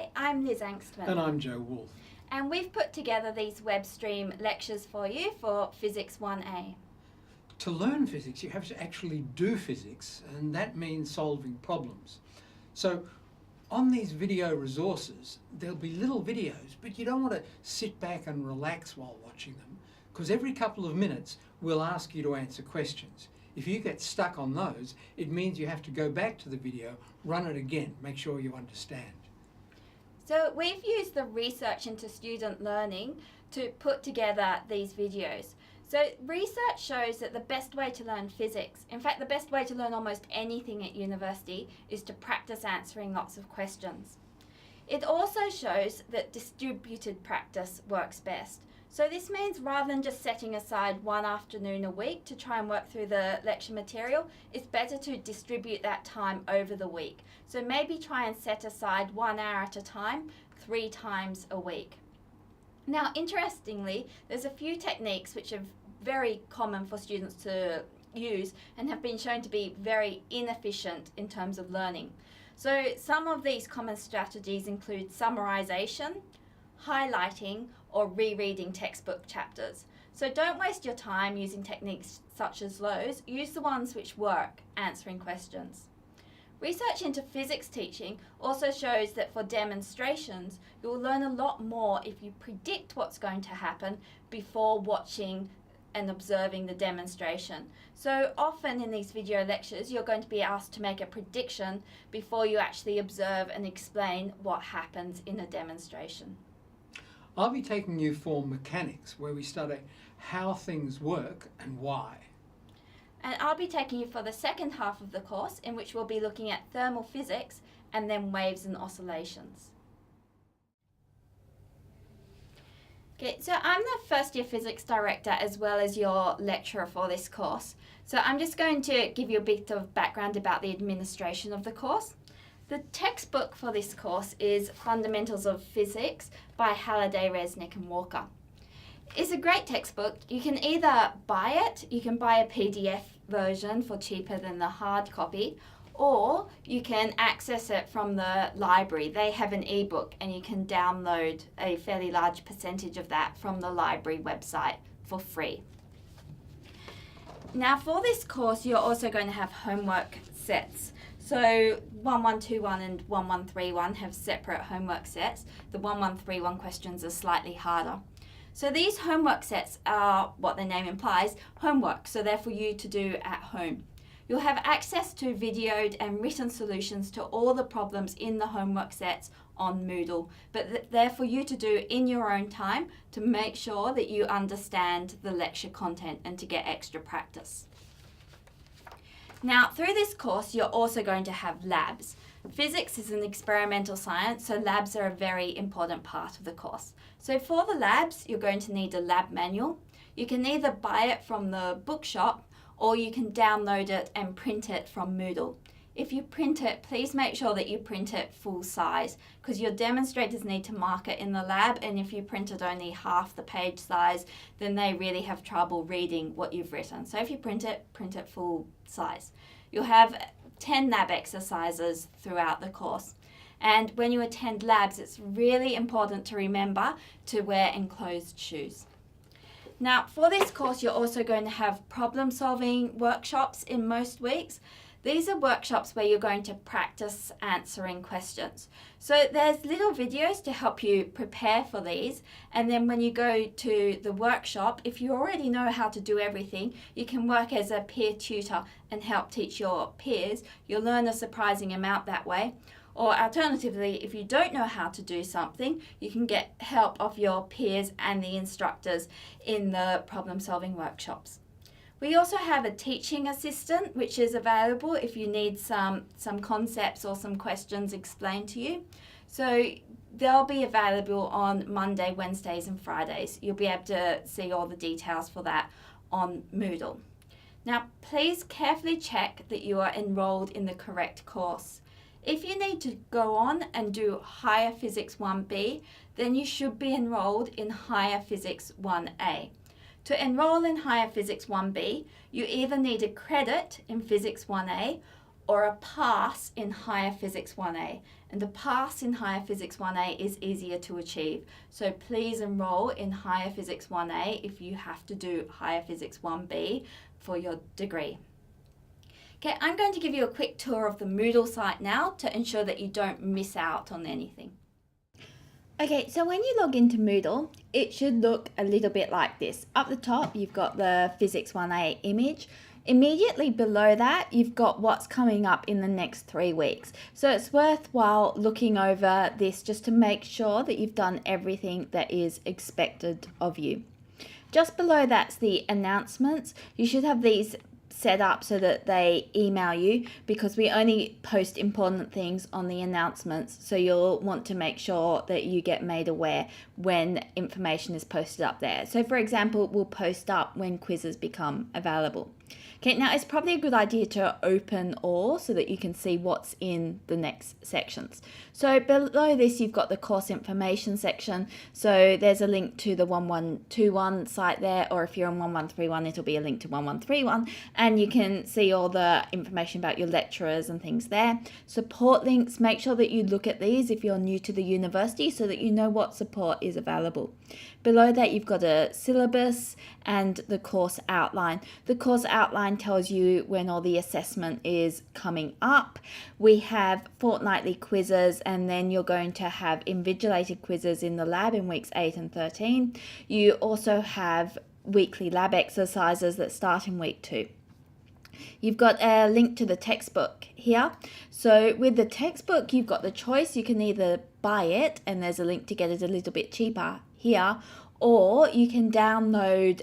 Hi, I'm Liz Angstman. And I'm Joe Wolf. And we've put together these web stream lectures for you for Physics 1A. To learn physics, you have to actually do physics, and that means solving problems. So on these video resources, there'll be little videos, but you don't want to sit back and relax while watching them, because every couple of minutes we'll ask you to answer questions. If you get stuck on those, it means you have to go back to the video, run it again, make sure you understand. So we've used the research into student learning to put together these videos. So research shows that the best way to learn physics, in fact the best way to learn almost anything at university, is to practice answering lots of questions. It also shows that distributed practice works best. So this means rather than just setting aside one afternoon a week to try and work through the lecture material, it's better to distribute that time over the week. So maybe try and set aside 1 hour at a time, 3 times a week. Now, interestingly, there's a few techniques which are very common for students to use and have been shown to be very inefficient in terms of learning. So some of these common strategies include summarization, highlighting, or rereading textbook chapters. So don't waste your time using techniques such as those. Use the ones which work, answering questions. Research into physics teaching also shows that for demonstrations, you'll learn a lot more if you predict what's going to happen before watching and observing the demonstration. So often in these video lectures, you're going to be asked to make a prediction before you actually observe and explain what happens in a demonstration. I'll be taking you for mechanics, where we study how things work and why. And I'll be taking you for the second half of the course, in which we'll be looking at thermal physics and then waves and oscillations. Okay, so I'm the first year physics director as well as your lecturer for this course. So I'm just going to give you a bit of background about the administration of the course. The textbook for this course is Fundamentals of Physics by Halliday, Resnick and Walker. It's a great textbook. You can either buy it, you can buy a PDF version for cheaper than the hard copy, or you can access it from the library. They have an ebook and you can download a fairly large percentage of that from the library website for free. Now for this course, you're also going to have homework sets. So 1121 and 1131 have separate homework sets. The 1131 questions are slightly harder. So these homework sets are, what the name implies, homework, so they're for you to do at home. You'll have access to videoed and written solutions to all the problems in the homework sets on Moodle, but they're for you to do in your own time to make sure that you understand the lecture content and to get extra practice. Now, through this course, you're also going to have labs. Physics is an experimental science, so labs are a very important part of the course. So for the labs, you're going to need a lab manual. You can either buy it from the bookshop or you can download it and print it from Moodle. If you print it, please make sure that you print it full size because your demonstrators need to mark it in the lab, and if you print it only half the page size, then they really have trouble reading what you've written. So if you print it full size. You'll have 10 lab exercises throughout the course. And when you attend labs, it's really important to remember to wear enclosed shoes. Now, for this course, you're also going to have problem-solving workshops in most weeks. These are workshops where you're going to practice answering questions. So there's little videos to help you prepare for these, and then when you go to the workshop, if you already know how to do everything, you can work as a peer tutor and help teach your peers. You'll learn a surprising amount that way. Or alternatively, if you don't know how to do something, you can get help of your peers and the instructors in the problem-solving workshops. We also have a teaching assistant, which is available if you need some concepts or some questions explained to you. So they'll be available on Monday, Wednesdays and Fridays. You'll be able to see all the details for that on Moodle. Now, please carefully check that you are enrolled in the correct course. If you need to go on and do Higher Physics 1B, then you should be enrolled in Higher Physics 1A. To enroll in Higher Physics 1B, you either need a credit in Physics 1A or a pass in Higher Physics 1A. And a pass in Higher Physics 1A is easier to achieve. So please enroll in Higher Physics 1A if you have to do Higher Physics 1B for your degree. Okay, I'm going to give you a quick tour of the Moodle site now to ensure that you don't miss out on anything. Okay, so when you log into Moodle, it should look a little bit like this. Up the top, you've got the Physics 1A image. Immediately below that, you've got what's coming up in the next 3 weeks. So it's worthwhile looking over this just to make sure that you've done everything that is expected of you. Just below that's the announcements. You should have these set up so that they email you, because we only post important things on the announcements, so you'll want to make sure that you get made aware when information is posted up there. So for example, we'll post up when quizzes become available. Okay, now it's probably a good idea to open all so that you can see what's in the next sections. So below this, you've got the course information section. So there's a link to the 1121 site there, or if you're on 1131, it'll be a link to 1131. And you can see all the information about your lecturers and things there. Support links, make sure that you look at these if you're new to the university so that you know what support is available. Below that, you've got a syllabus and the course outline. The course outline tells you when all the assessment is coming up. We have fortnightly quizzes, and then you're going to have invigilated quizzes in the lab in weeks 8 and 13. You also have weekly lab exercises that start in week 2. You've got a link to the textbook here. So with the textbook, you've got the choice. You can either buy it, and there's a link to get it a little bit cheaper here, or you can download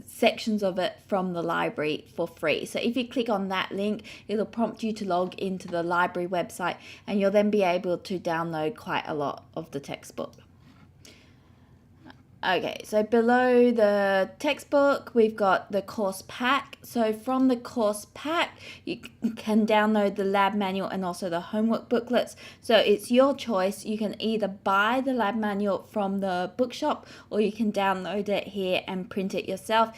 sections of it from the library for free. So if you click on that link, it'll prompt you to log into the library website, and you'll then be able to download quite a lot of the textbook. Okay, so below the textbook, we've got the course pack. So from the course pack, you can download the lab manual and also the homework booklets. So it's your choice. You can either buy the lab manual from the bookshop, or you can download it here and print it yourself.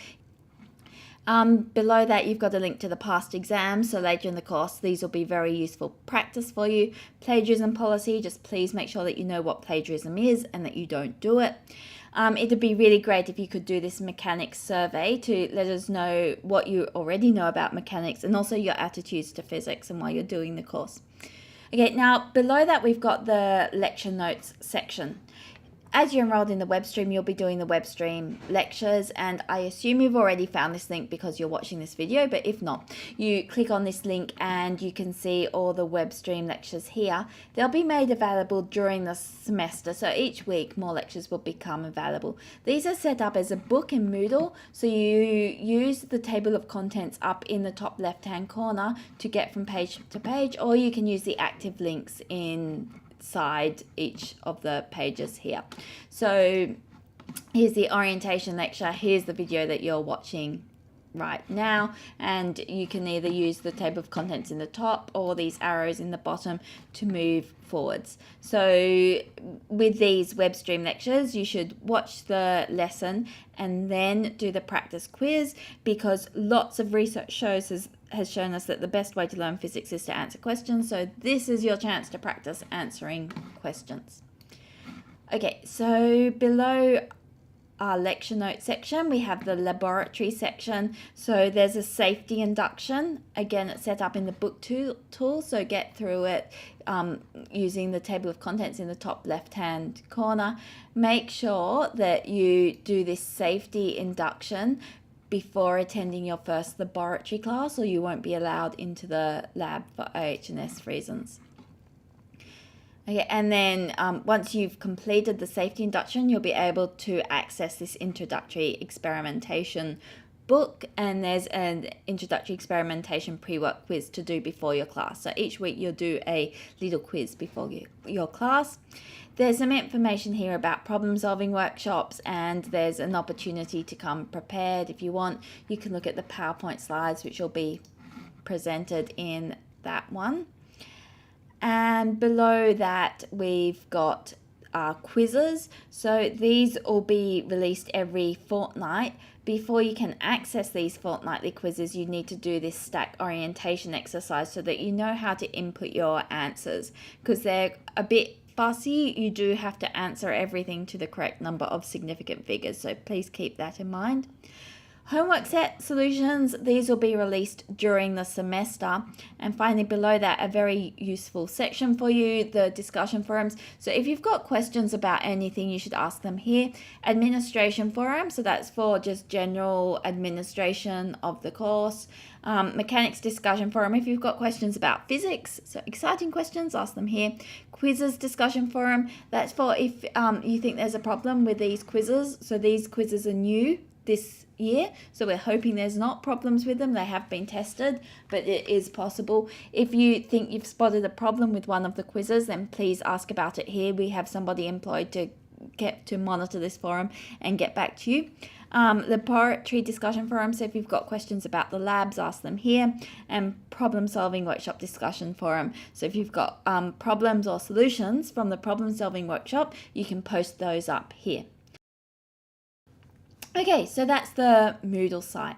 Below that, you've got a link to the past exams. So later in the course, these will be very useful practice for you. Plagiarism policy, just please make sure that you know what plagiarism is and that you don't do it. It'd be really great if you could do this mechanics survey to let us know what you already know about mechanics, and also your attitudes to physics and why you're doing the course. Okay, now below that, we've got the lecture notes section. As you're enrolled in the web stream, you'll be doing the web stream lectures, and I assume you've already found this link because you're watching this video, but if not, you click on this link and you can see all the web stream lectures here. They'll be made available during the semester, so each week more lectures will become available. These are set up as a book in Moodle, so you use the table of contents up in the top left-hand corner to get from page to page, or you can use the active links inside each of the pages here. So here's the orientation lecture, here's the video that you're watching right now, and you can either use the table of contents in the top or these arrows in the bottom to move forwards. So with these web stream lectures, you should watch the lesson and then do the practice quiz, because lots of research has shown us that the best way to learn physics is to answer questions. So this is your chance to practice answering questions. Okay, so below our lecture notes section, we have the laboratory section. So there's a safety induction. Again, it's set up in the book tool, so get through it using the table of contents in the top left-hand corner. Make sure that you do this safety induction before attending your first laboratory class, or you won't be allowed into the lab for OH&S reasons. Okay, and then once you've completed the safety induction, you'll be able to access this introductory experimentation book, and there's an introductory experimentation pre-work quiz to do before your class. So each week you'll do a little quiz before your class. There's some information here about problem-solving workshops, and there's an opportunity to come prepared if you want. You can look at the PowerPoint slides, which will be presented in that one. And below that, we've got quizzes. So these will be released every fortnight. Before you can access these fortnightly quizzes, you need to do this stack orientation exercise so that you know how to input your answers, because they're a bit fussy. You do have to answer everything to the correct number of significant figures, so please keep that in mind. Homework set solutions, these will be released during the semester. And finally below that, a very useful section for you, the discussion forums. So if you've got questions about anything, you should ask them here. Administration forum, so that's for just general administration of the course. Mechanics discussion forum, if you've got questions about physics, so exciting questions, ask them here. Quizzes discussion forum, that's for if you think there's a problem with these quizzes. So these quizzes are new this year, so we're hoping there's not problems with them. They have been tested, but it is possible. If you think you've spotted a problem with one of the quizzes, then please ask about it here. We have somebody employed to monitor this forum and get back to you. Laboratory discussion forum, so if you've got questions about the labs, ask them here. And problem solving workshop discussion forum, so if you've got problems or solutions from the problem solving workshop, you can post those up here. Okay, so that's the Moodle site.